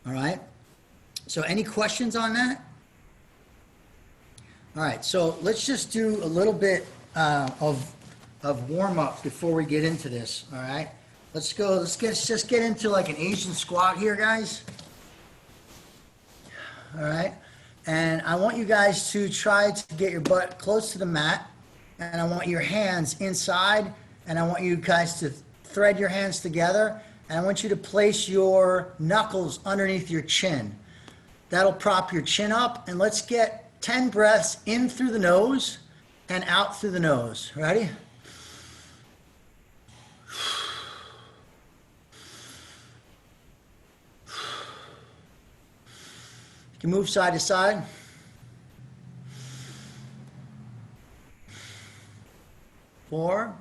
All right. So any questions on that? All right. So let's just do a little bit of warm up before we get into this. All right. Let's go. Just get into like an Asian squat here, guys. All right. And I want you guys to try to get your butt close to the mat. And I want your hands inside. And I want you guys to thread your hands together. And I want you to place your knuckles underneath your chin. That'll prop your chin up. And let's get 10 breaths in through the nose and out through the nose. Ready? You can move side to side. 4.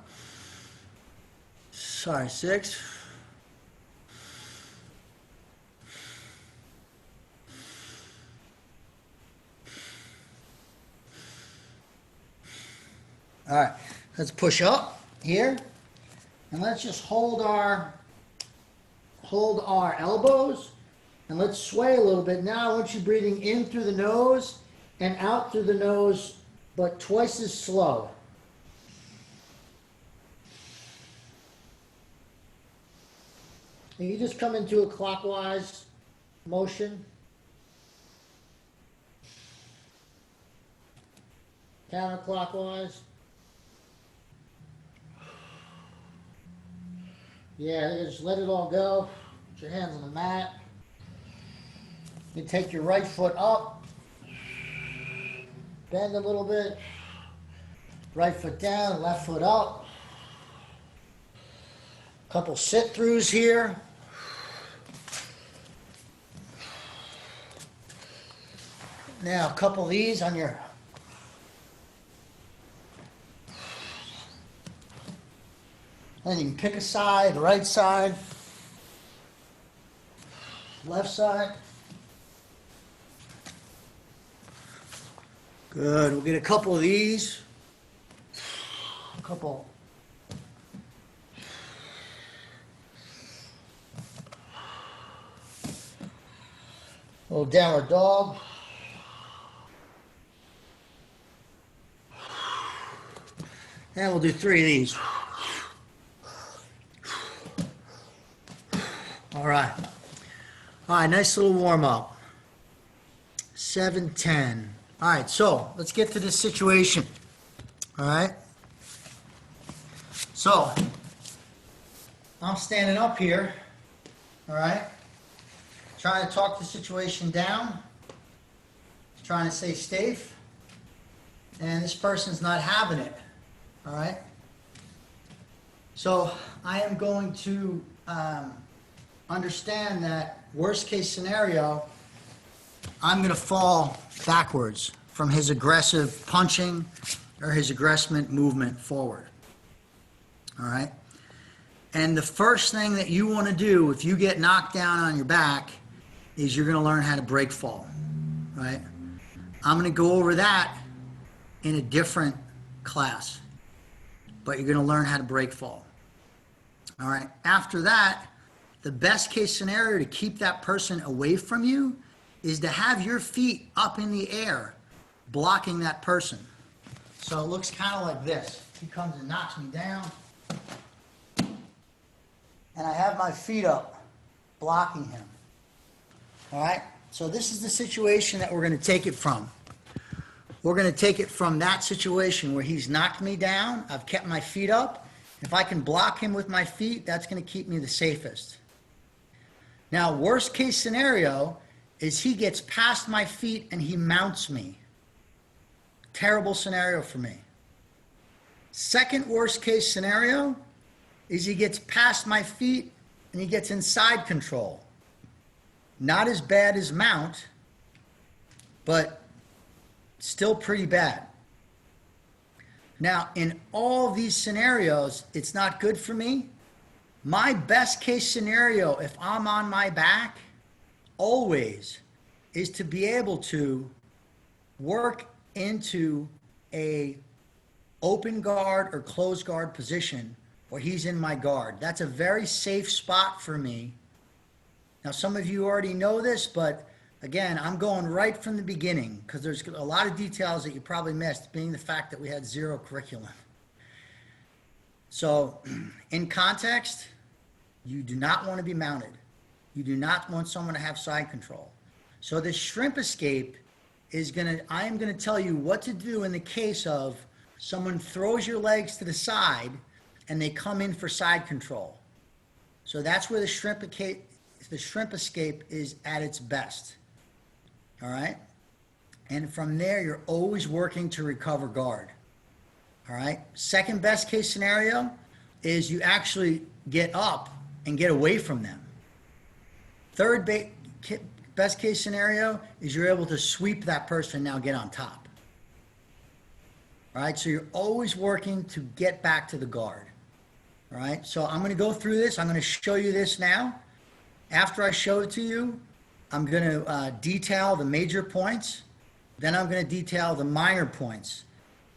Sorry, 6. 'All right, let's push up here, and let's just hold our elbows, and let's sway a little bit. Now I want you breathing in through the nose and out through the nose, but twice as slow. And you just come into a clockwise motion. Counterclockwise. Yeah, just let it all go. Put your hands on the mat. You take your right foot up. Bend a little bit. Right foot down, left foot up. Couple sit-throughs here. Now a couple of these on your and you can pick a side, right side, left side. Good. We'll get a couple of these. A couple. Little downward dog. And we'll do 3 of these. All right. All right, nice little warm up. 7, 10. All right, so let's get to this situation. All right. So I'm standing up here. All right. Trying to talk the situation down. Trying to stay safe. And this person's not having it. All right. So I am going to understand that worst case scenario, I'm going to fall backwards from his aggressive punching or his aggressive movement forward. All right. And the first thing that you want to do if you get knocked down on your back is you're going to learn how to break fall. Right. I'm going to go over that in a different class, but you're going to learn how to break fall. All right. After that, the best case scenario to keep that person away from you is to have your feet up in the air, blocking that person. So it looks kind of like this. He comes and knocks me down, and I have my feet up, blocking him. All right? So this is the situation that we're going to take it from. We're going to take it from that situation where he's knocked me down, I've kept my feet up. If I can block him with my feet, that's going to keep me the safest. Now, worst case scenario is he gets past my feet and he mounts me. Terrible scenario for me. Second worst case scenario is he gets past my feet and he gets inside control. Not as bad as mount, but still pretty bad. Now, in all these scenarios, it's not good for me. My best case scenario, if I'm on my back, always is to be able to work into a open guard or closed guard position where he's in my guard. That's a very safe spot for me Now, some of you already know this, but again, I'm going right from the beginning because there's a lot of details that you probably missed, being the fact that we had zero curriculum. So, in context, you do not want to be mounted. You do not want someone to have side control. So this shrimp escape I am gonna tell you what to do in the case of someone throws your legs to the side and they come in for side control. So that's where the shrimp escape is at its best. All right? And from there, you're always working to recover guard. All right? Second best case scenario is you actually get up and get away from them. Third best case scenario is you're able to sweep that person and now get on top. All right? So you're always working to get back to the guard. All right? So I'm going to go through this. I'm going to show you this now. After I show it to you, I'm going to detail the major points. Then I'm going to detail the minor points.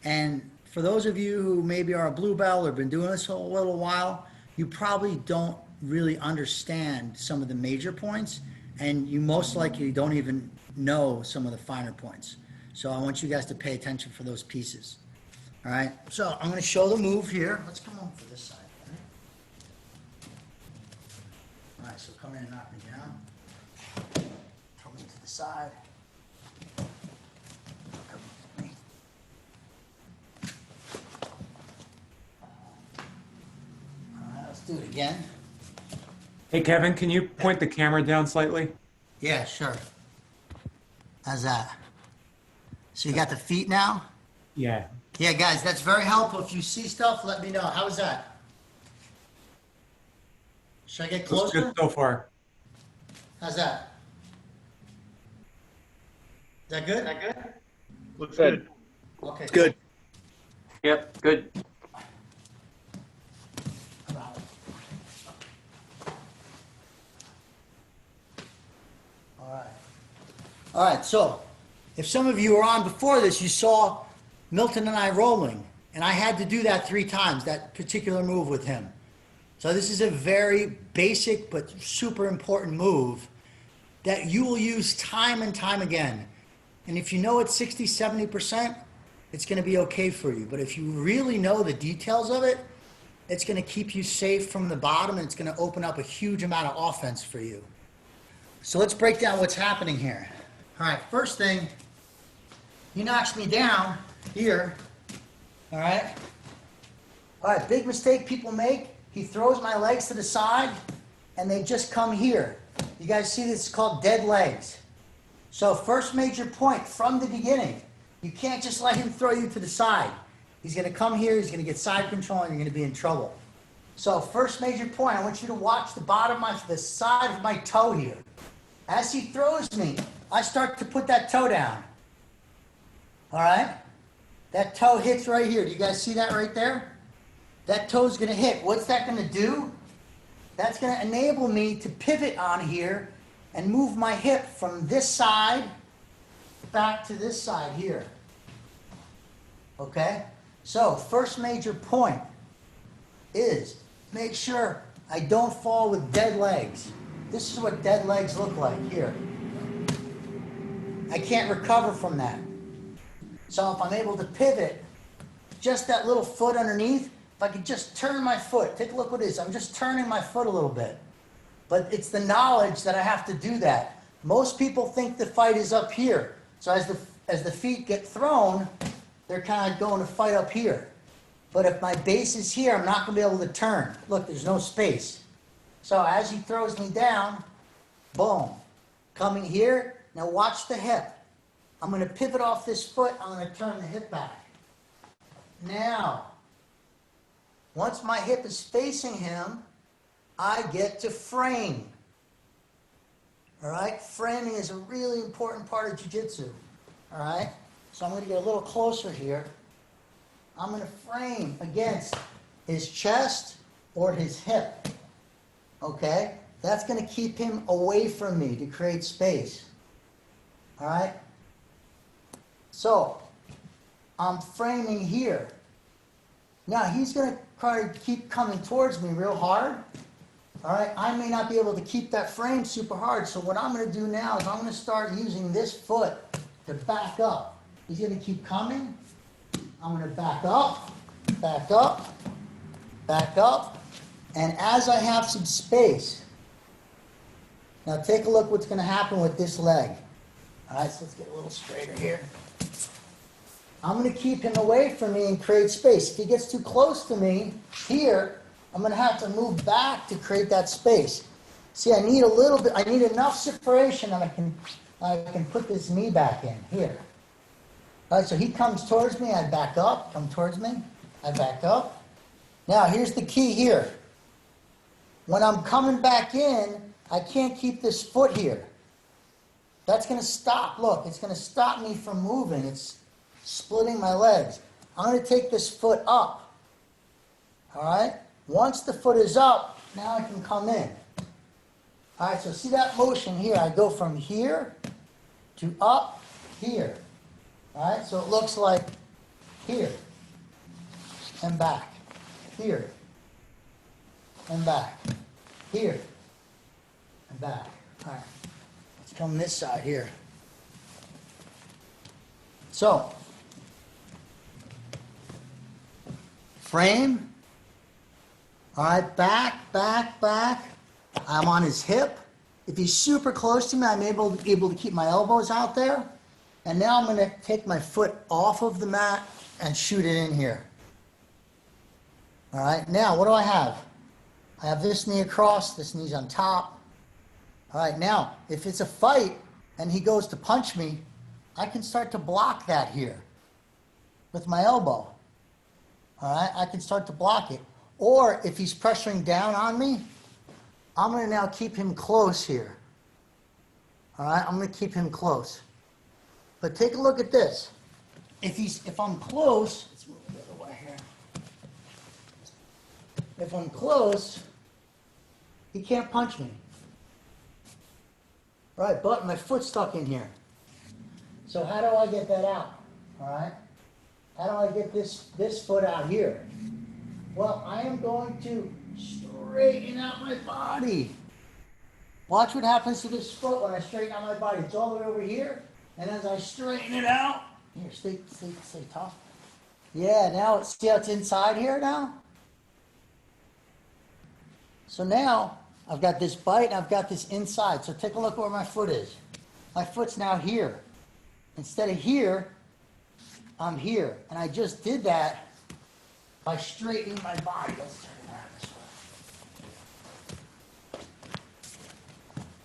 And for those of you who maybe are a blue belt or been doing this a little while, you probably don't really understand some of the major points, and you most likely don't even know some of the finer points. So I want you guys to pay attention for those pieces. All right, so I'm going to show the move here. Let's come on for this side. All right, so come in and knock me down. Throw me to the side. Come with me. All right, let's do it again. Hey, Kevin, can you point the camera down slightly? Yeah, sure. How's that? So you got the feet now? Yeah. Yeah, guys, that's very helpful. If you see stuff, let me know. How was that? Should I get Looks closer? good so far. How's that? Is that good? Looks good. Okay. Good. Yep, good. All right, so if some of you were on before this, you saw Milton and I rolling, and I had to do that 3 times, that particular move with him. So this is a very basic but super important move that you will use time and time again. And if you know it's 60, 70%, it's going to be okay for you. But if you really know the details of it, it's going to keep you safe from the bottom, and it's going to open up a huge amount of offense for you. So let's break down what's happening here. All right, first thing, he knocks me down here. All right. All right, big mistake people make. He throws my legs to the side, and they just come here. You guys see this is called dead legs. So first major point from the beginning, you can't just let him throw you to the side. He's going to come here, he's going to get side control, and you're going to be in trouble. So first major point, I want you to watch the bottom of the side of my toe here. As he throws me, I start to put that toe down. All right? That toe hits right here. Do you guys see that right there? That toe's going to hit. What's that going to do? That's going to enable me to pivot on here and move my hip from this side back to this side here. Okay? So, first major point is make sure I don't fall with dead legs. This is what dead legs look like here. I can't recover from that. So if I'm able to pivot just that little foot underneath, if I could just turn my foot, take a look what it is. I'm just turning my foot a little bit. But it's the knowledge that I have to do that. Most people think the fight is up here. So as the feet get thrown, they're kind of going to fight up here. But if my base is here, I'm not going to be able to turn. Look, there's no space. So as he throws me down, boom, coming here. Now watch the hip. I'm going to pivot off this foot. I'm going to turn the hip back. Now, once my hip is facing him, I get to frame. All right? Framing is a really important part of jiu-jitsu. All right? So I'm going to get a little closer here. I'm going to frame against his chest or his hip. Okay? That's going to keep him away from me to create space. All right? So, I'm framing here. Now, he's going to try to keep coming towards me real hard. All right, I may not be able to keep that frame super hard, so what I'm gonna do now is I'm gonna start using this foot to back up. He's gonna keep coming. I'm gonna back up, back up, back up, and as I have some space, now take a look what's gonna happen with this leg. All right, so let's get a little straighter here. I'm gonna keep him away from me and create space. If he gets too close to me here, I'm gonna have to move back to create that space. See, I need a little bit, I need enough separation that I can put this knee back in here. All right, so he comes towards me, I back up, come towards me, I back up. Now, here's the key here. When I'm coming back in, I can't keep this foot here. That's gonna stop, look, it's gonna stop me from moving. It's splitting my legs. I'm gonna take this foot up, all right? Once the foot is up, now I can come in. All right, so see that motion here? I go from here to up here. All right, so it looks like here and back, here and back, here and back. All right, let's come this side here. So, frame. All right, back, back, back. I'm on his hip. If he's super close to me, I'm able to keep my elbows out there. And now I'm gonna take my foot off of the mat and shoot it in here. All right, now what do I have? I have this knee across, this knee's on top. All right, now, if it's a fight and he goes to punch me, I can start to block that here with my elbow. All right, I can start to block it. Or if he's pressuring down on me, I'm gonna now keep him close here. All right, I'm gonna keep him close. But take a look at this. If I'm close, let's move the other way here. If I'm close, he can't punch me. Right, but my foot's stuck in here. So how do I get that out? All right, how do I get this foot out here? Well, I am going to straighten out my body. Watch what happens to this foot when I straighten out my body. It's all the way over here, and as I straighten it out, here, stay tough. Yeah, now see how it's inside here now? So now, I've got this bite, and I've got this inside. So take a look where my foot is. My foot's now here. Instead of here, I'm here. And I just did that by straightening my body. Let's turn it around this way.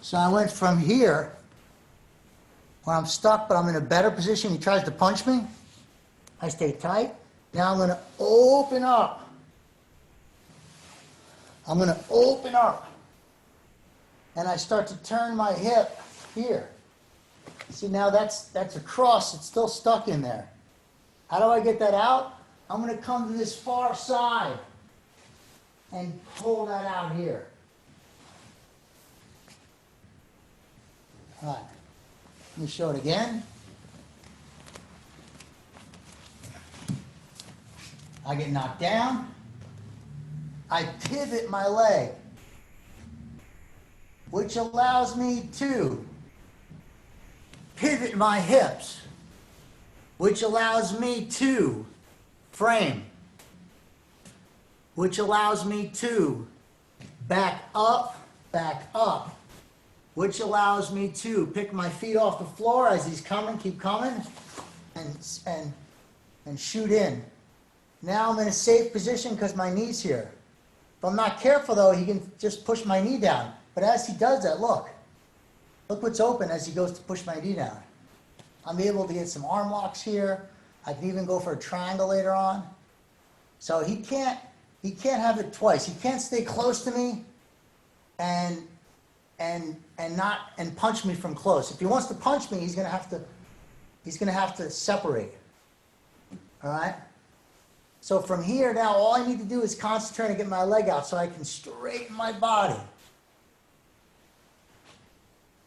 So I went from here, where I'm stuck, but I'm in a better position. He tries to punch me. I stay tight. Now I'm going to open up. I'm going to open up. And I start to turn my hip here. See, now that's across. It's still stuck in there. How do I get that out? I'm going to come to this far side and pull that out here. All right. Let me show it again. I get knocked down. I pivot my leg, which allows me to pivot my hips, which allows me to frame, which allows me to back up, which allows me to pick my feet off the floor as he's coming, keep coming, and shoot in. Now I'm in a safe position because my knee's here. If I'm not careful though, he can just push my knee down. But as he does that, look what's open as he goes to push my knee down. I'm able to get some arm locks here. I can even go for a triangle later on. So he can't have it twice. He can't stay close to me and punch me from close. If he wants to punch me, he's gonna have to separate. All right? So from here now, all I need to do is concentrate and get my leg out so I can straighten my body.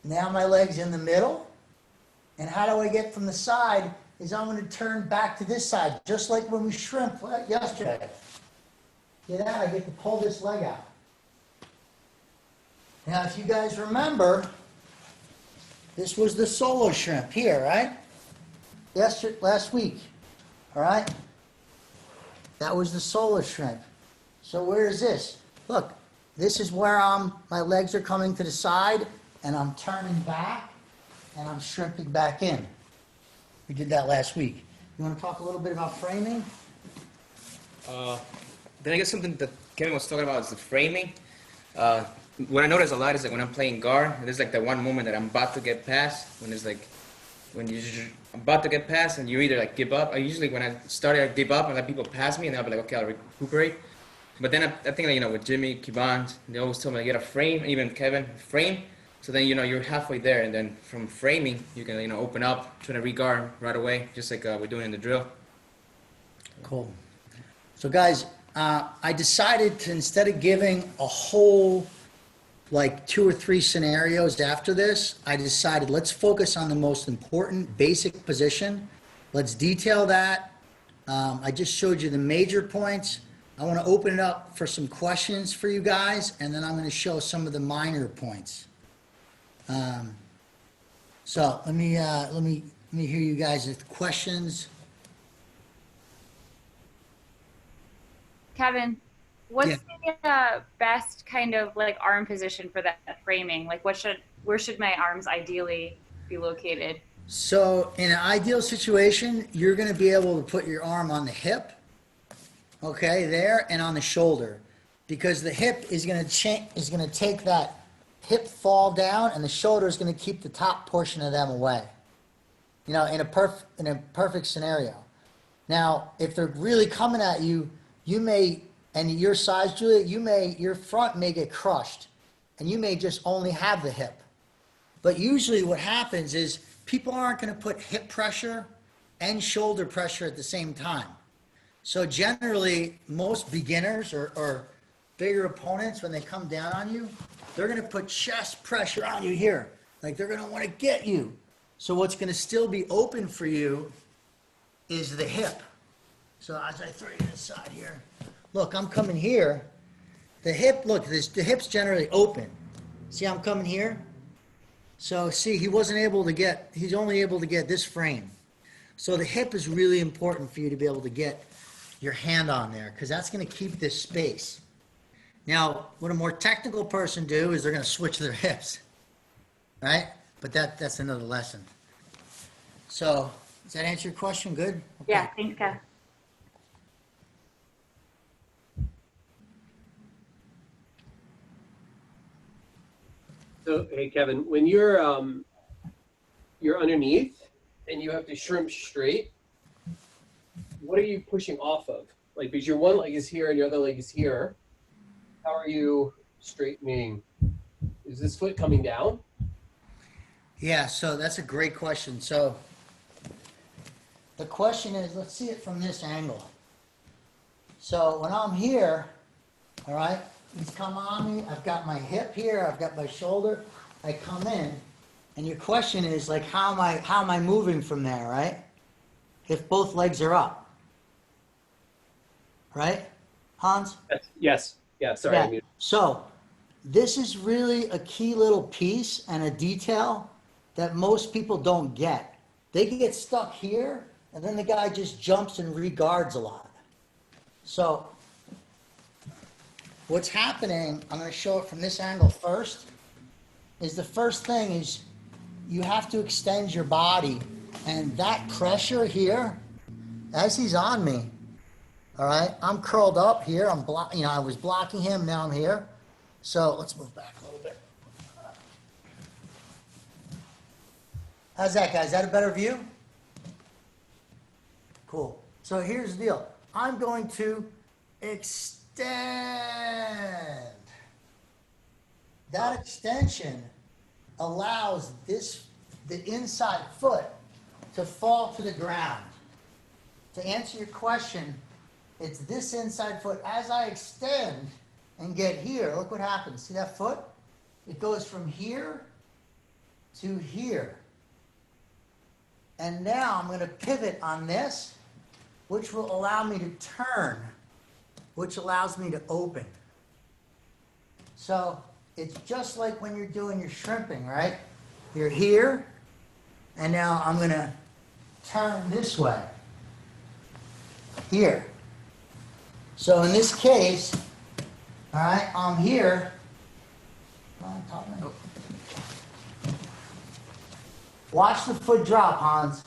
Now my leg's in the middle. And how do I get from the side is I'm going to turn back to this side, just like when we shrimp yesterday. Get out, I get to pull this leg out. Now, if you guys remember, this was the solo shrimp here, right? Last week, all right? That was the solo shrimp. So where is this? Look, this is where my legs are coming to the side, and I'm turning back, and I'm shrimping back in. We did that last week. You want to talk a little bit about framing? Then I guess something that Kevin was talking about is the framing. What I notice a lot is like when I'm playing guard, there's like that one moment that I'm about to get past, when it's like, when you're about to get past and you either like give up. I usually, when I started, I give up and let people pass me and I'll be like, okay, I'll recuperate. But then I think that, with Jimmy, Kivon, they always tell me to get a frame, even Kevin, frame. So then, you're halfway there, and then from framing, you can, open up, try to re-guard right away, just like we're doing in the drill. Cool. So guys, I decided to, instead of giving a whole, like 2 or 3 scenarios after this, I decided let's focus on the most important basic position. Let's detail that. I just showed you the major points. I want to open it up for some questions for you guys, and then I'm going to show some of the minor points. So let me hear you guys' questions. Kevin, what's Yeah. the best kind of like arm position for that framing? Like where should my arms ideally be located? So in an ideal situation, you're going to be able to put your arm on the hip, okay, there, and on the shoulder, because the hip is going to take that hip fall down, and the shoulder is going to keep the top portion of them away. In a perfect scenario. Now, if they're really coming at you, you may, and your size, Julia, your front may get crushed, and you may just only have the hip. But usually what happens is people aren't going to put hip pressure and shoulder pressure at the same time. So generally, most beginners or bigger opponents, when they come down on you, they're going to put chest pressure on you here. Like they're going to want to get you. So what's going to still be open for you is the hip. So as I throw you to the side here, look, I'm coming here. The hip, look, the hip's generally open. See, I'm coming here. So see, he's only able to get this frame. So the hip is really important for you to be able to get your hand on there, because that's going to keep this space. Now, what a more technical person do is they're going to switch their hips, right? But that's another lesson. So does that answer your question? Good? Okay. Yeah, thanks, Kev. So, hey, Kevin, when you're underneath and you have to shrimp straight, what are you pushing off of? Like, because your one leg is here and your other leg is here. How are you straightening? Is this foot coming down? Yeah, so that's a great question. So the question is, let's see it from this angle. So when I'm here, all right, he's come on me, I've got my hip here, I've got my shoulder, I come in, and your question is like, how am I moving from there, right? If both legs are up, right, Hans? Yes. Yeah, sorry. Yeah. So this is really a key little piece and a detail that most people don't get. They can get stuck here, and then the guy just jumps and reguards a lot. So what's happening, I'm going to show it from this angle first, is the first thing is you have to extend your body, and that pressure here, as he's on me, all right, I'm curled up here, I was blocking him, now I'm here. So let's move back a little bit. How's that, guys? Is that a better view? Cool. So here's the deal. I'm going to extend. That extension allows the inside foot to fall to the ground. To answer your question, it's this inside foot. As I extend and get here, look what happens. See that foot? It goes from here to here. And now I'm going to pivot on this, which will allow me to turn, which allows me to open. So it's just like when you're doing your shrimping, right? You're here, and now I'm gonna turn this way. Here. So in this case, all right, I'm here. Come on, Tommy. Watch the foot drop, Hans,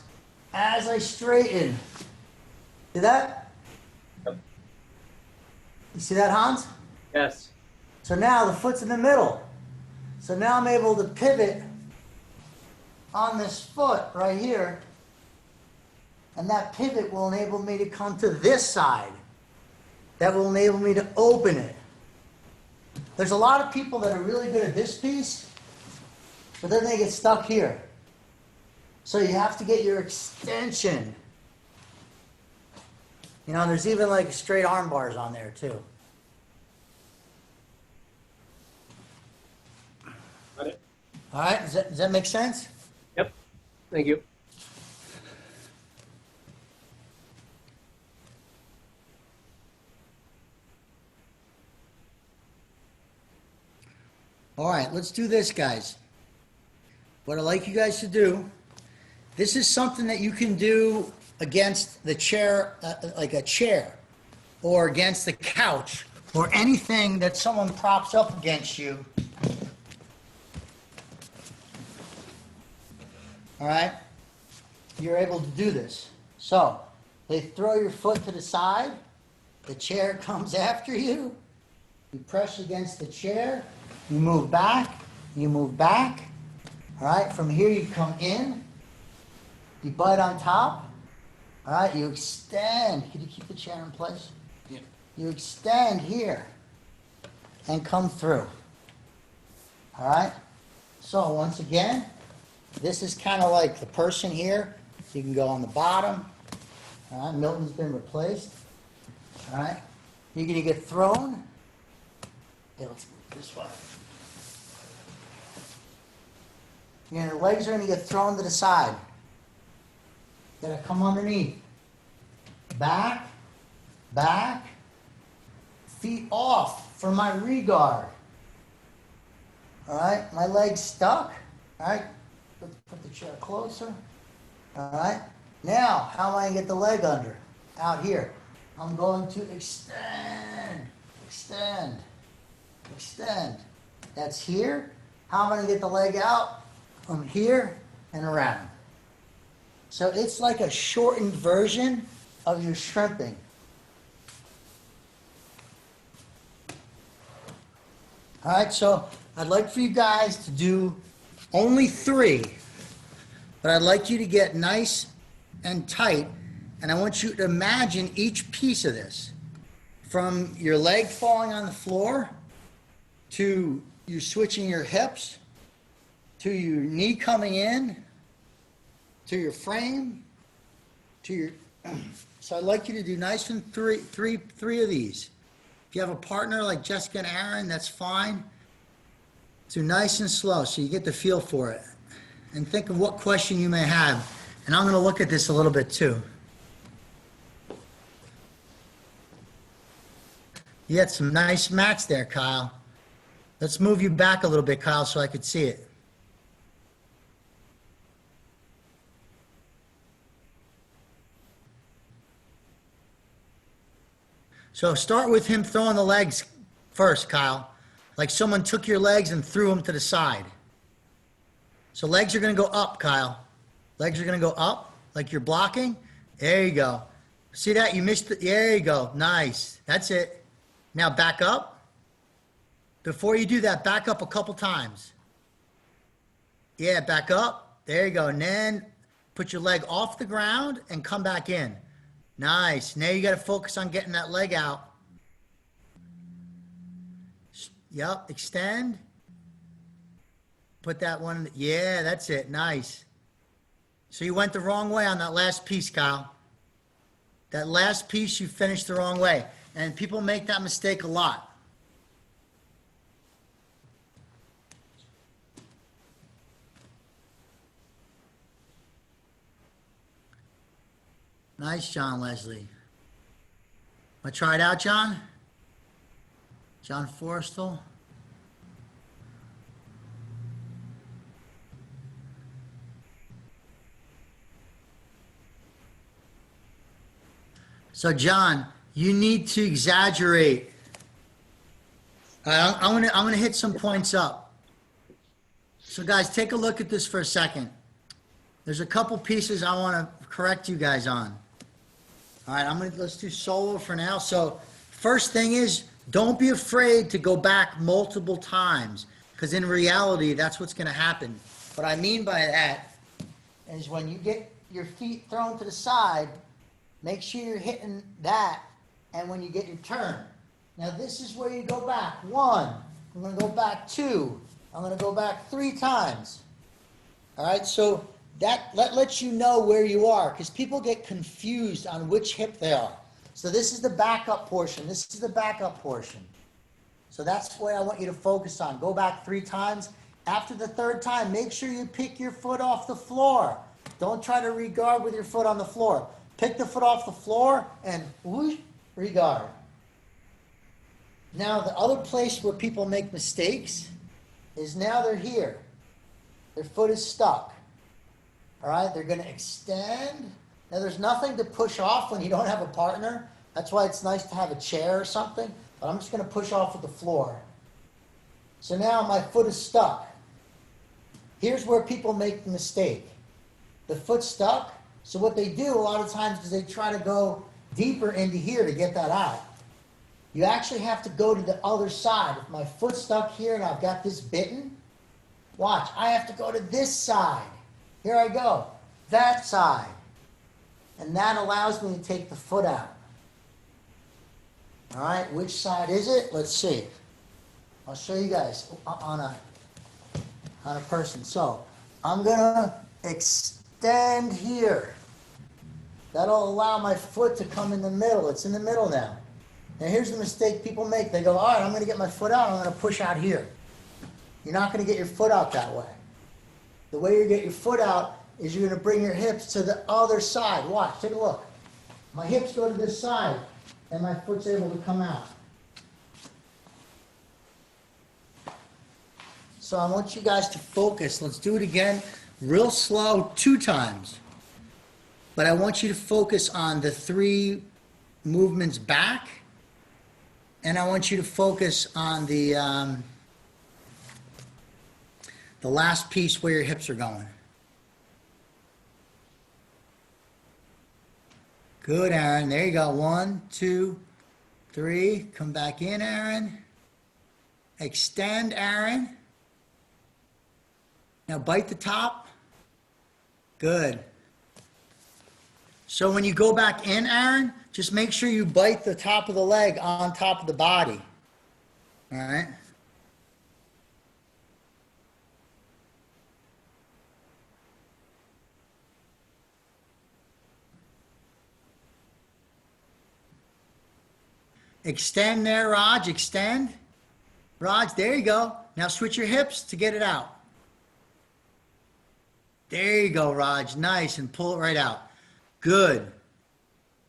as I straighten. See that? Yep. You see that, Hans? Yes. So now the foot's in the middle. So now I'm able to pivot on this foot right here. And that pivot will enable me to come to this side. That will enable me to open it. There's a lot of people that are really good at this piece, but then they get stuck here. So you have to get your extension. You know, there's even like straight arm bars on there too. Got it. All right, does that make sense? Yep. Thank you. All right, let's do this, guys. What I'd like you guys to do, this is something that you can do against the chair, like a chair, or against the couch, or anything that someone props up against you. All right? You're able to do this. So, they throw your foot to the side, the chair comes after you, you press against the chair, you move back, all right? From here you come in, you bite on top, all right? You extend, can you keep the chair in place? Yeah. You extend here and come through, all right? So once again, this is kind of like the person here. You can go on the bottom, all right? Milton's been replaced, all right? You're gonna get thrown. Yeah, let's move this way. Your legs are going to get thrown to the side. Got to come underneath. Back, back, feet off for my regard. All right, my legs stuck. All right, put the chair closer. All right, now how am I going to get the leg under? Out here. I'm going to extend, extend, extend. That's here. How am I going to get the leg out? From here and around. So it's like a shortened version of your shrimping. All right, so I'd like for you guys to do only 3, but I'd like you to get nice and tight, and I want you to imagine each piece of this, from your leg falling on the floor, to you switching your hips, to your knee coming in, to your frame, to your, so I'd like you to do nice and three of these. If you have a partner like Jessica and Aaron, that's fine. Do nice and slow so you get the feel for it. And think of what question you may have. And I'm gonna look at this a little bit too. You had some nice mats there, Kyle. Let's move you back a little bit, Kyle, so I could see it. So start with him throwing the legs first, Kyle. Like someone took your legs and threw them to the side. So legs are going to go up, Kyle. Legs are going to go up like you're blocking. There you go. See that? You missed it. There you go. Nice. That's it. Now back up. Before you do that, back up a couple times. Yeah, back up. There you go. And then put your leg off the ground and come back in. Nice. Now you got to focus on getting that leg out. Yep. Extend. Put that one. Yeah, that's it. Nice. So you went the wrong way on that last piece, Kyle. That last piece you finished the wrong way. And people make that mistake a lot. Nice, John Leslie. Want to try it out, John? John Forrestal? So John, you need to exaggerate. I'm gonna hit some points up. So guys, take a look at this for a second. There's a couple pieces I want to correct you guys on. All right, let's do solo for now. So first thing is, don't be afraid to go back multiple times, because in reality, that's what's going to happen. What I mean by that is when you get your feet thrown to the side, make sure you're hitting that, and when you get your turn. Now this is where you go back. 1, I'm going to go back 2, I'm going to go back 3 times. All right, so that lets you know where you are, because people get confused on which hip they are. So this is the backup portion. This is the backup portion. So that's what I want you to focus on. Go back 3 times. After the 3rd time, make sure you pick your foot off the floor. Don't try to regard with your foot on the floor. Pick the foot off the floor and whoosh, regard. Now the other place where people make mistakes is now they're here. Their foot is stuck. All right, they're going to extend. Now there's nothing to push off when you don't have a partner. That's why it's nice to have a chair or something. But I'm just going to push off with the floor. So now my foot is stuck. Here's where people make the mistake. The foot's stuck. So what they do a lot of times is they try to go deeper into here to get that out. You actually have to go to the other side. If my foot's stuck here and I've got this bitten, watch, I have to go to this side. Here I go, that side. And that allows me to take the foot out. All right, which side is it? Let's see. I'll show you guys on a person. So I'm gonna extend here. That'll allow my foot to come in the middle. It's in the middle now. Now here's the mistake people make. They go, all right, I'm gonna get my foot out, I'm gonna push out here. You're not gonna get your foot out that way. The way you get your foot out is you're gonna bring your hips to the other side. Watch, take a look. My hips go to this side, and my foot's able to come out. So I want you guys to focus. Let's do it again, real slow, 2 times. But I want you to focus on the 3 movements back, and I want you to focus on the last piece where your hips are going. Good, Aaron. There you go. 1, 2, 3. Come back in, Aaron. Extend, Aaron. Now bite the top. Good. So when you go back in, Aaron, just make sure you bite the top of the leg on top of the body. All right? Extend there, Raj. Extend. Raj, there you go. Now switch your hips to get it out. There you go, Raj. Nice, and pull it right out. Good.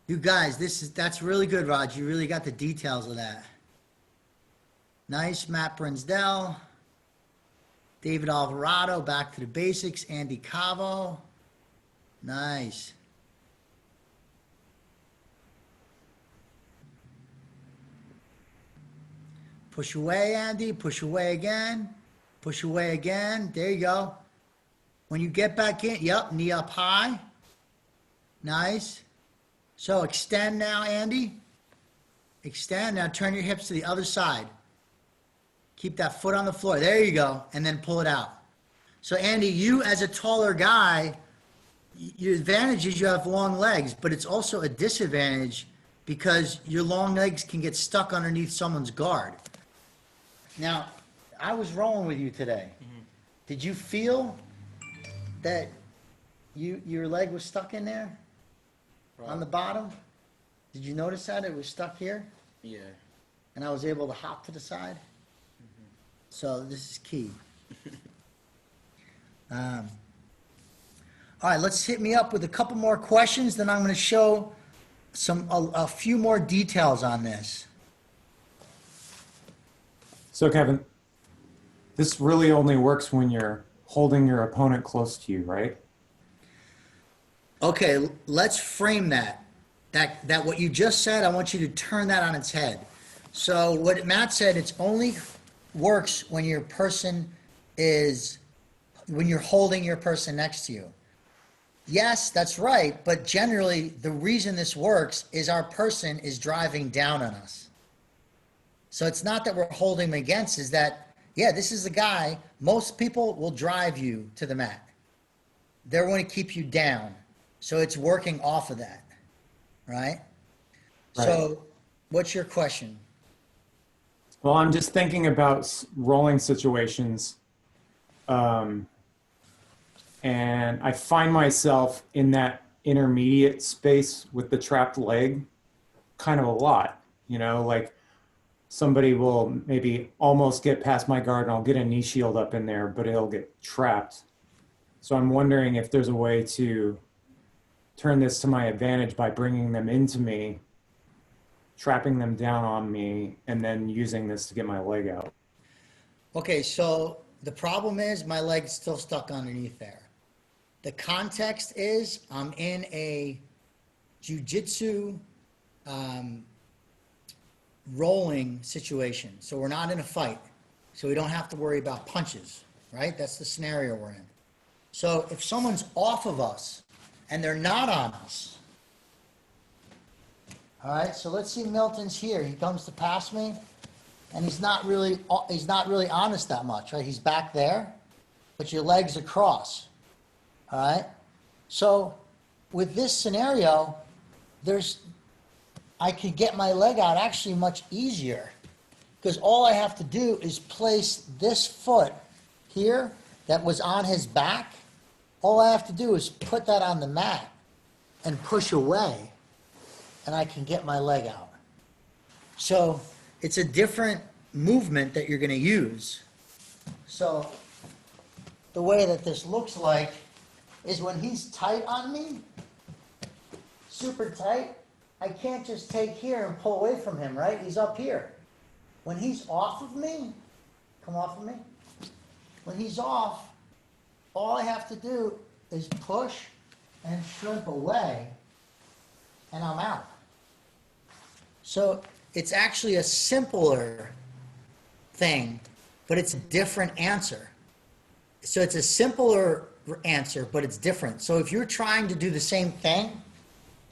You guys, that's really good, Raj. You really got the details of that. Nice, Matt Brinsdell. David Alvarado, back to the basics. Andy Cavo. Nice. Push away, Andy. Push away again. Push away again. There you go. When you get back in, yep, knee up high. Nice. So extend now, Andy. Extend. Now turn your hips to the other side. Keep that foot on the floor. There you go. And then pull it out. So Andy, you as a taller guy, your advantage is you have long legs, but it's also a disadvantage because your long legs can get stuck underneath someone's guard. Now, I was rolling with you today. Mm-hmm. Did you feel that your leg was stuck in there? Right. On the bottom? Did you notice that? It was stuck here? Yeah. And I was able to hop to the side? Mm-hmm. So this is key. All right, let's hit me up with a couple more questions, then I'm going to show a few more details on this. So Kevin, this really only works when you're holding your opponent close to you, right? Okay, let's frame that. that what you just said, I want you to turn that on its head. So what Matt said, it's only works when your person is, when you're holding your person next to you. Yes, that's right, but generally the reason this works is our person is driving down on us. So it's not that we're holding him against, is that, yeah, this is the guy, most people will drive you to the mat. They're going to keep you down. So it's working off of that, right? So what's your question? Well, I'm just thinking about rolling situations. And I find myself in that intermediate space with the trapped leg kind of a lot, like somebody will maybe almost get past my guard and I'll get a knee shield up in there, but it'll get trapped. So I'm wondering if there's a way to turn this to my advantage by bringing them into me, trapping them down on me, and then using this to get my leg out. Okay, so the problem is my leg's still stuck underneath there. The context is I'm in a jujitsu rolling situation. So we're not in a fight. So we don't have to worry about punches, right? That's the scenario we're in. So if someone's off of us and they're not on us, all right, so let's see Milton's here. He comes to pass me and he's not really honest that much, right? He's back there, but your leg's across. All right. So with this scenario, I could get my leg out actually much easier because all I have to do is place this foot here that was on his back. All I have to do is put that on the mat and push away and I can get my leg out. So it's a different movement that you're going to use. So the way that this looks like is when he's tight on me, super tight, I can't just take here and pull away from him, right? He's up here. When he's off of me, come off of me. When he's off, all I have to do is push and shrimp away, and I'm out. So it's actually a simpler thing, but it's a different answer. So it's a simpler answer, but it's different. So if you're trying to do the same thing,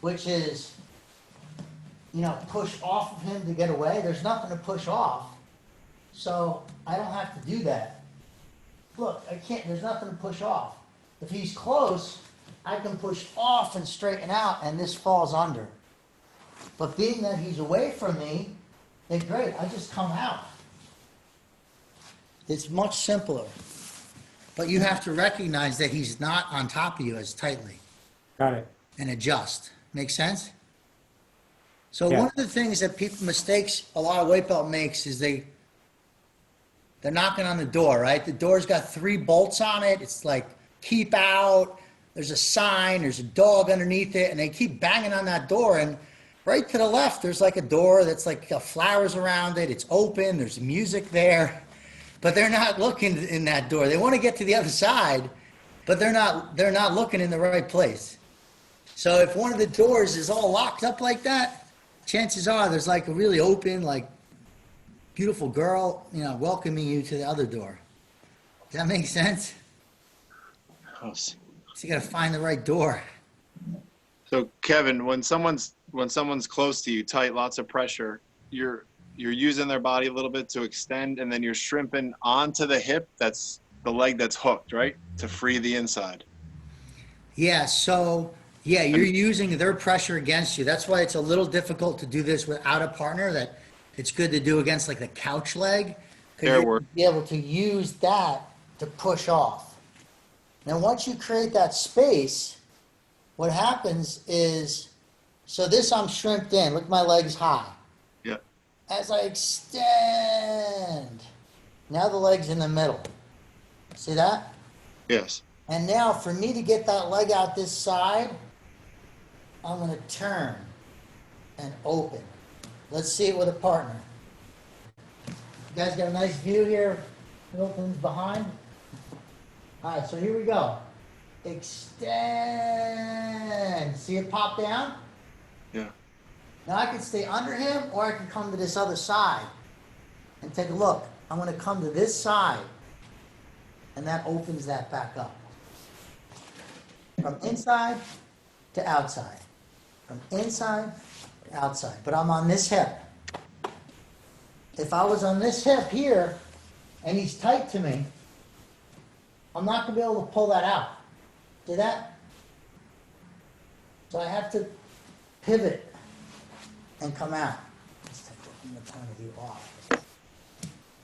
which is, push off of him to get away, there's nothing to push off. So I don't have to do that. Look, I can't, there's nothing to push off. If he's close, I can push off and straighten out and this falls under. But being that he's away from me, then great, I just come out. It's much simpler. But you have to recognize that he's not on top of you as tightly. Got it. And adjust. Make sense? So Yeah. one of the things that mistakes a lot of weight belt makes is they're knocking on the door, right? The door's got 3 bolts on it. It's like, keep out. There's a sign. There's a dog underneath it. And they keep banging on that door. And right to the left, there's like a door that's like got flowers around it. It's open. There's music there. But they're not looking in that door. They want to get to the other side, but they're not looking in the right place. So if one of the doors is all locked up like that, chances are there's like a really open, like beautiful girl, welcoming you to the other door. Does that make sense? So you got to find the right door. So Kevin, when someone's close to you, tight, lots of pressure, you're using their body a little bit to extend, and then you're shrimping onto the hip. That's the leg that's hooked, right? To free the inside. Yeah, so, you're using their pressure against you. That's why it's a little difficult to do this without a partner, that it's good to do against like the couch leg. Fair Because word. you'll be able to use that to push off. Now, once you create that space, what happens is, so this I'm shrimped in. Look, my leg's high. Yeah. As I extend, now the leg's in the middle. See that? Yes. And now for me to get that leg out this side, I'm going to turn and open. Let's see it with a partner. You guys got a nice view here. Milton's behind. All right, so here we go. Extend. See it pop down? Yeah. Now I can stay under him, or I can come to this other side and take a look. I'm gonna come to this side, and that opens that back up. From inside to outside. From inside to outside. But I'm on this hip. If I was on this hip here, and he's tight to me, I'm not gonna be able to pull that out. See that? So I have to pivot and come out. Let's take the point of view off.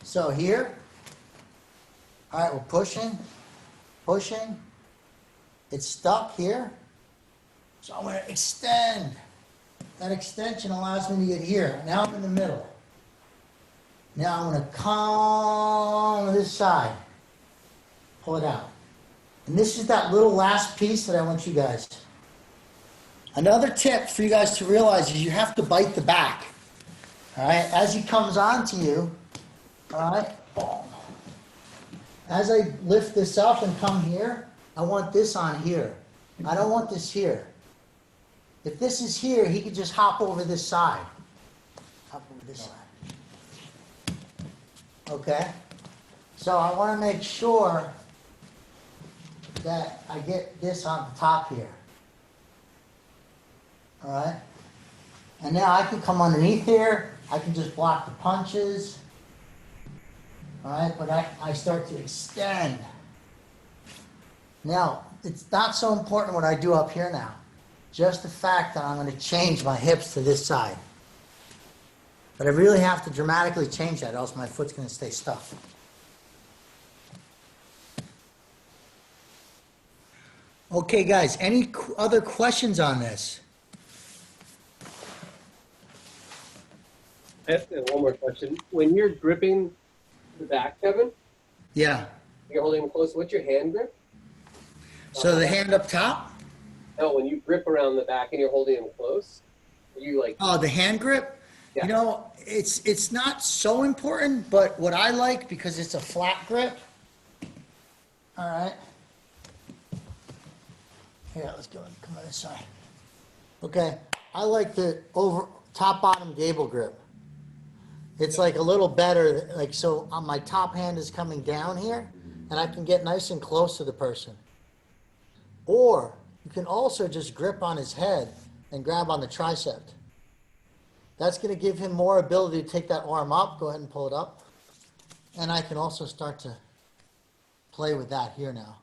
So here, all right, we're pushing, pushing. It's stuck here. So I'm going to extend. That extension allows me to get here. Now I'm in the middle. Now I'm going to come to this side. Pull it out. And this is that little last piece that I want you guys. Another tip for you guys to realize is you have to bite the back. All right, as he comes onto you, all right, boom. As I lift this up and come here, I want this on here. I don't want this here. If this is here, he could just hop over this side. Hop over this side. Okay? So I want to make sure that I get this on the top here. All right? And now I can come underneath here. I can just block the punches. All right? But I start to extend. Now, it's not so important what I do up here now. Just the fact that I'm going to change my hips to this side. But I really have to dramatically change that, else my foot's going to stay stuck. Okay, guys, any other questions on this? I have one more question. When you're gripping the back, Kevin, Yeah. you're holding him close. What's your hand grip? So the hand up top? No, when you grip around the back and you're holding him close, are you like? Oh, the hand grip? Yeah. You know, it's not so important, but what I like, because it's a flat grip. All right. Here, let's go and come on this side. Okay, I like the over top bottom gable grip. It's like a little better, like, so on my top hand is coming down here, and I can get nice and close to the person. Or you can also just grip on his head and grab on the tricep. That's going to give him more ability to take that arm up. Go ahead and pull it up. And I can also start to play with that here now.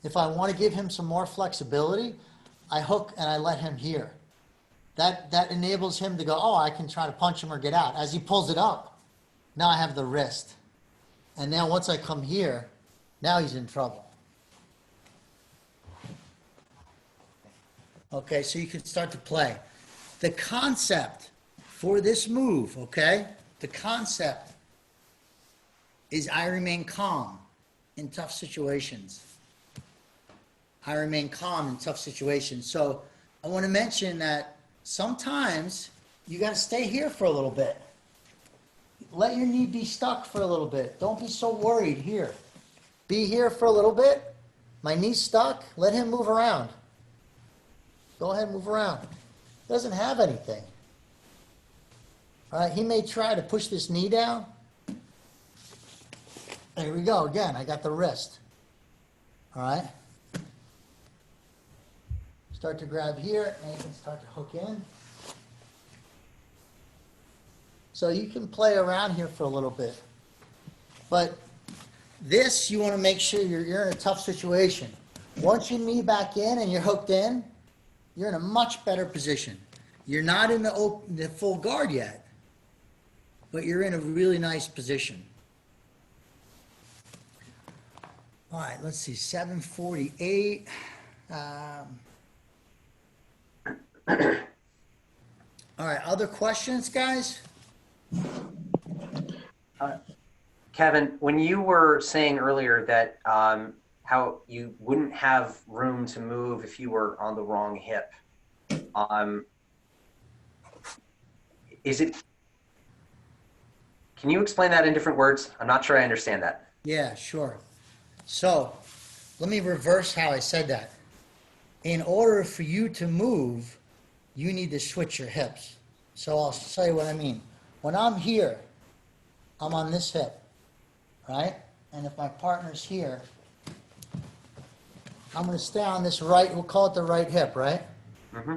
If I want to give him some more flexibility, I hook and I let him here. That enables him to go, oh, I can try to punch him or get out. As he pulls it up, now I have the wrist. And now once I come here, now he's in trouble. Okay, so you can start to play. The concept for this move, okay, the concept is I remain calm in tough situations. I remain calm in tough situations. So I want to mention that sometimes you got to stay here for a little bit. Let your knee be stuck for a little bit. Don't be so worried here. Be here for a little bit. My knee's stuck. Let him move around. Go ahead and move around. Doesn't have anything. All right, he may try to push this knee down. There we go. Again, I got the wrist. All right. Start to grab here, and you can start to hook in. So you can play around here for a little bit. But this, you want to make sure you're in a tough situation. Once your knee back in and you're hooked in, you're in a much better position. You're not in the full guard yet, but you're in a really nice position. All right, let's see, 748. All right, other questions, guys? Kevin, when you were saying earlier that how you wouldn't have room to move if you were on the wrong hip, can you explain that in different words? I'm not sure I understand that. Yeah, sure. So let me reverse how I said that. In order for you to move, you need to switch your hips. So I'll tell you what I mean. When I'm here, I'm on this hip, right? And if my partner's here, I'm going to stay on this right, we'll call it the right hip, right? Mm-hmm.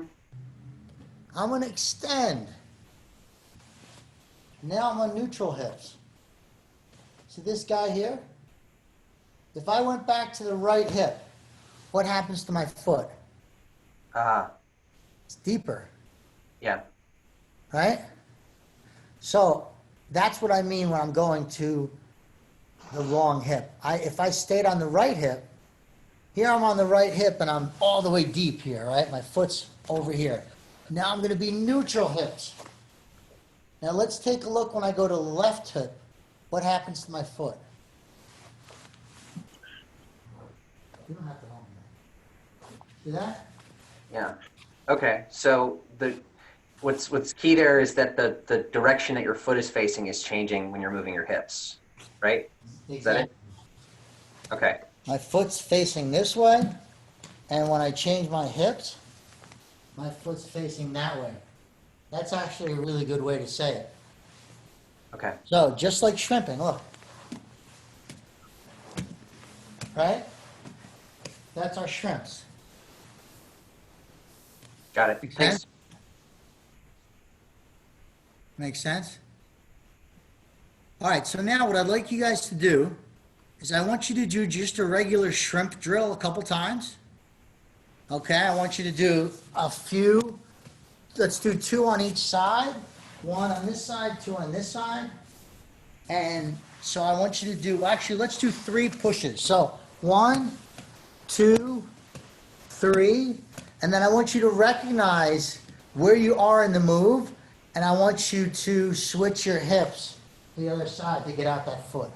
I'm going to extend. Now I'm on neutral hips. See this guy here? If I went back to the right hip, what happens to my foot? It's deeper, Yeah. right? So that's what I mean when I'm going to the wrong hip. If I stayed on the right hip, here I'm on the right hip and I'm all the way deep here, right? My foot's over here. Now I'm going to be neutral hips. Now let's take a look when I go to the left hip. What happens to my foot? You don't have to help me. See that? Yeah. Okay. So what's key there is that the direction that your foot is facing is changing when you're moving your hips, right? Is that it? Okay. My foot's facing this way, and when I change my hips, my foot's facing that way. That's actually a really good way to say it. Okay. So just like shrimping, look. Right? That's our shrimps. Got it. Make Thanks. sense? Make sense? All right, so now what I'd like you guys to do is I want you to do just a regular shrimp drill a couple times. Okay, I want you to do a few. Let's do 2 on each side. 1 on this side, 2 on this side. And so I want you to do, actually, let's do 3 pushes. So 1, 2, 3. And then I want you to recognize where you are in the move. And I want you to switch your hips to the other side to get out that foot.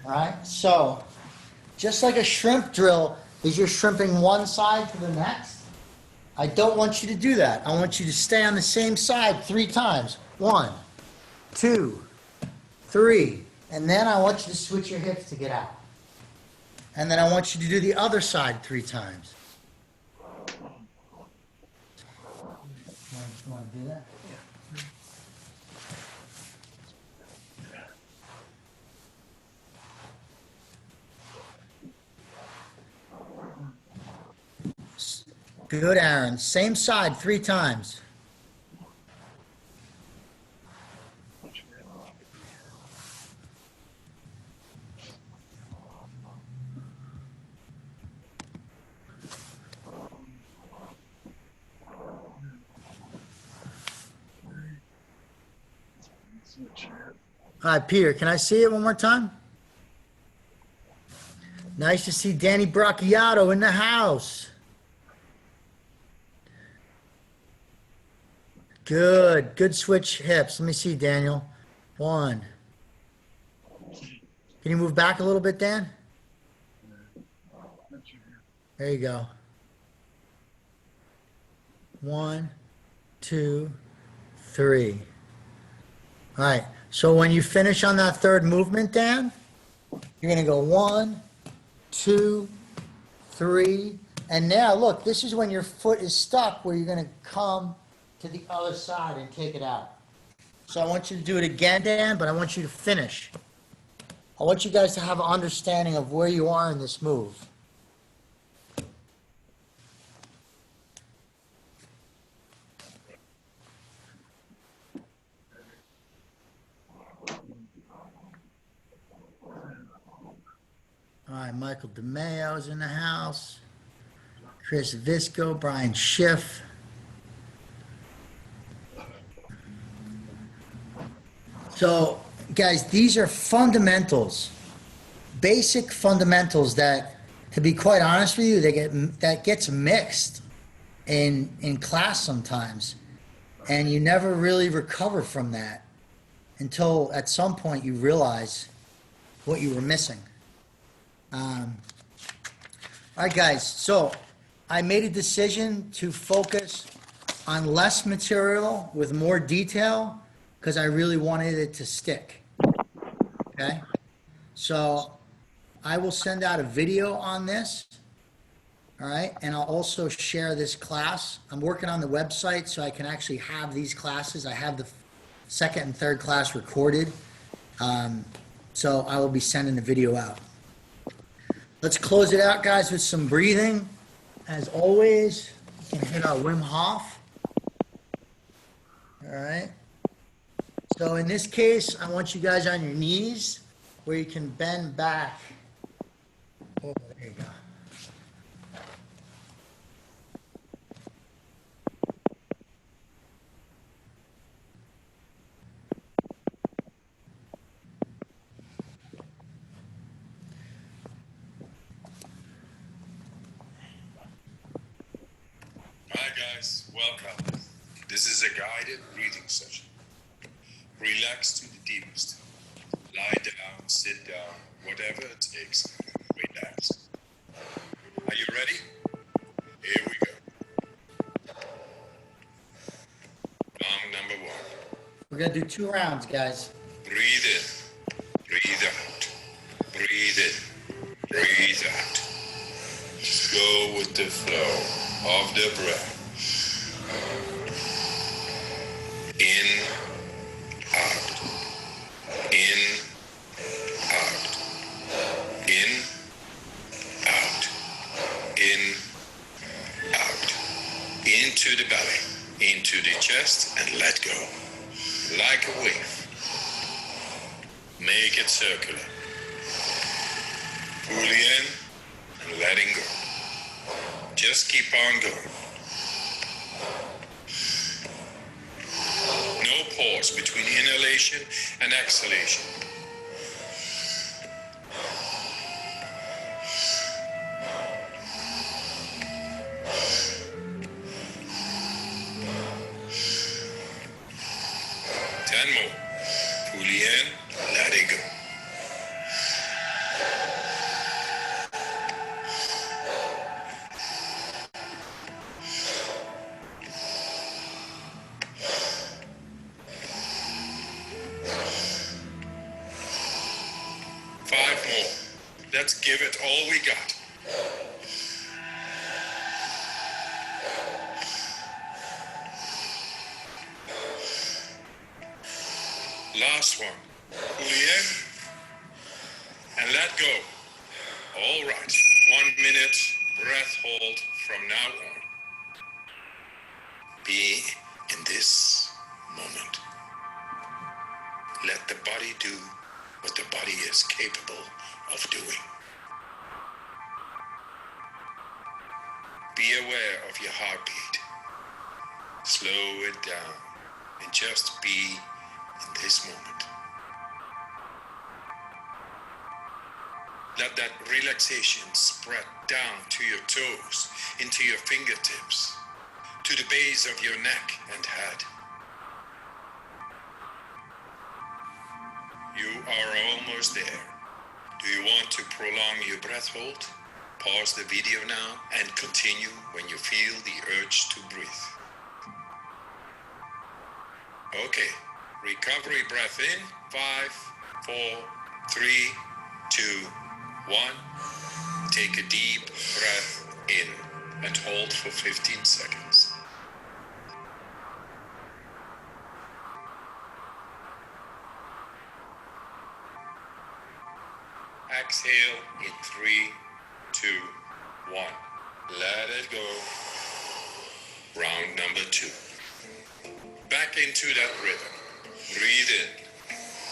All right? So just like a shrimp drill is you're shrimping one side to the next. I don't want you to do that. I want you to stay on the same side 3 times. 1, 2, 3. And then I want you to switch your hips to get out. And then I want you to do the other side 3 times. You want to do that? Good, Aaron. Same side 3 times. All right, Peter, can I see it one more time? Nice to see Danny Bracciato in the house. Good. Good switch hips. Let me see, Daniel. 1. Can you move back a little bit, Dan? There you go. 1, 2, 3. All right. So when you finish on that third movement, Dan, you're going to go 1, 2, 3. And now, look, this is when your foot is stuck where you're going to come to the other side and take it out. So I want you to do it again, Dan, but I want you to finish. I want you guys to have an understanding of where you are in this move. All right, Michael DeMayo's in the house. Chris Visco, Brian Schiff. So, guys, these are fundamentals, basic fundamentals that, to be quite honest with you, that gets mixed in class sometimes, and you never really recover from that until at some point you realize what you were missing. All right, guys, so I made a decision to focus on less material with more detail because I really wanted it to stick, okay? So I will send out a video on this, All right, and I'll also share this class. I'm working on the website so I can actually have these classes. I have the second and third class recorded. So I will be sending the video out. Let's close it out, guys, with some breathing. As always, we can hit our Wim Hof. All right. So in this case, I want you guys on your knees where you can bend back. Oh, there you go. Hi guys, welcome. This is a guided breathing session. Relax to the deepest. Lie down, sit down, whatever it takes. Relax. Are you ready? Here we go. Round number 1. We're going to do 2 rounds, guys. Breathe in, breathe out. Breathe in, breathe out. Just go with the flow of the breath. In, out. In, out. In, out. In, out. Into the belly, into the chest, and let go. Like a wave. Make it circular. Pulling in and letting go. Just keep on going. No pause between inhalation and exhalation. Ten more. Pull in, let it go. Five more. Let's give it all we got. Last one. Pull in and let go. All right. 1 minute breath hold from now on. Be in this moment. Let the body do what the body is capable of doing. Be aware of your heartbeat. Slow it down and just be in this moment. Let that relaxation spread down to your toes, into your fingertips, to the base of your neck and head. You are almost there. Do you want to prolong your breath hold? Pause the video now and continue when you feel the urge to breathe. Okay, recovery breath in. 5, 4, 3, 2, 1. Take a deep breath in and hold for 15 seconds. Exhale in 3, 2, 1. Let it go. Round number 2. Back into that rhythm. Breathe in,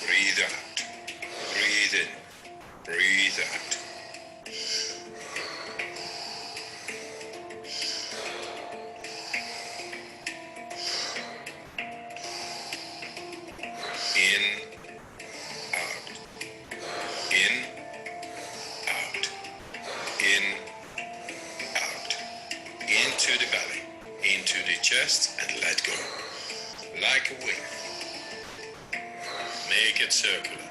breathe out. Breathe in, breathe out. In, out. In, out. In, out. Into the belly, into the chest, and let go. Like a wave. Make it circular.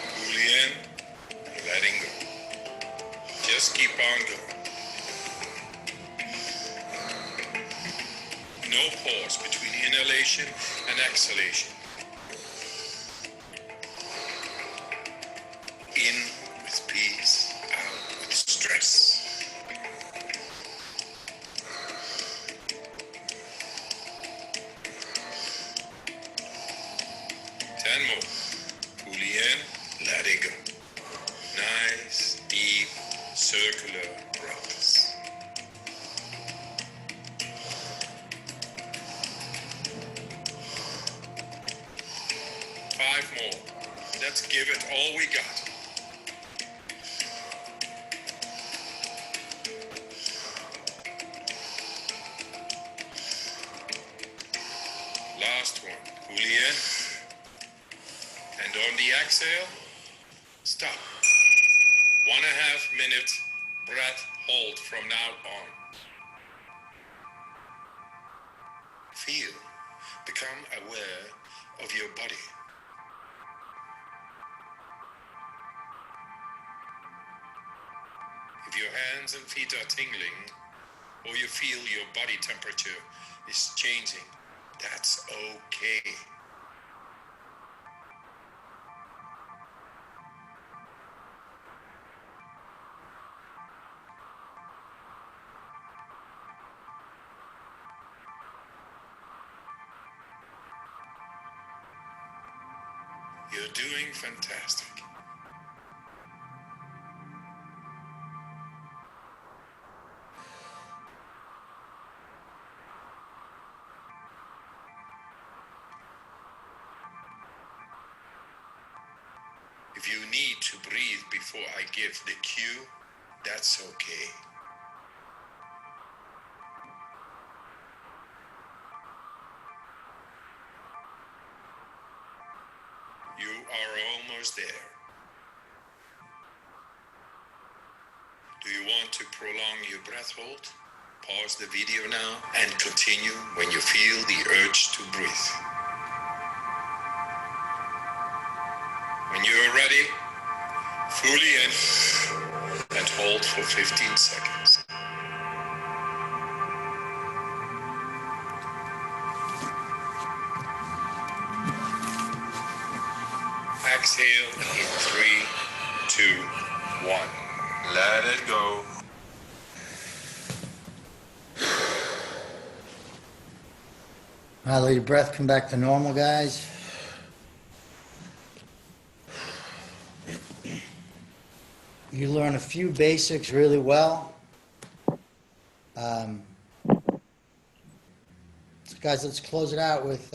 Pull in, letting go. Just keep on going. No pause between inhalation and exhalation. In with peace, out with stress. circular breaths. Five more. Let's give it all we got. Last one. Julian. And on the exhale, stop. 1.5 minute breath hold from now on. Feel, become aware of your body. If your hands and feet are tingling, or you feel your body temperature is changing, that's okay. You're doing fantastic. If you need to breathe before I give the cue, that's okay. You are almost there. Do you want to prolong your breath hold? Pause the video now and continue when you feel the urge to breathe. When you are ready, fully in and hold for 15 seconds. Exhale in 3, 2, 1. Let it go. All right, let your breath come back to normal, guys. You learn a few basics really well. So guys, let's close it out with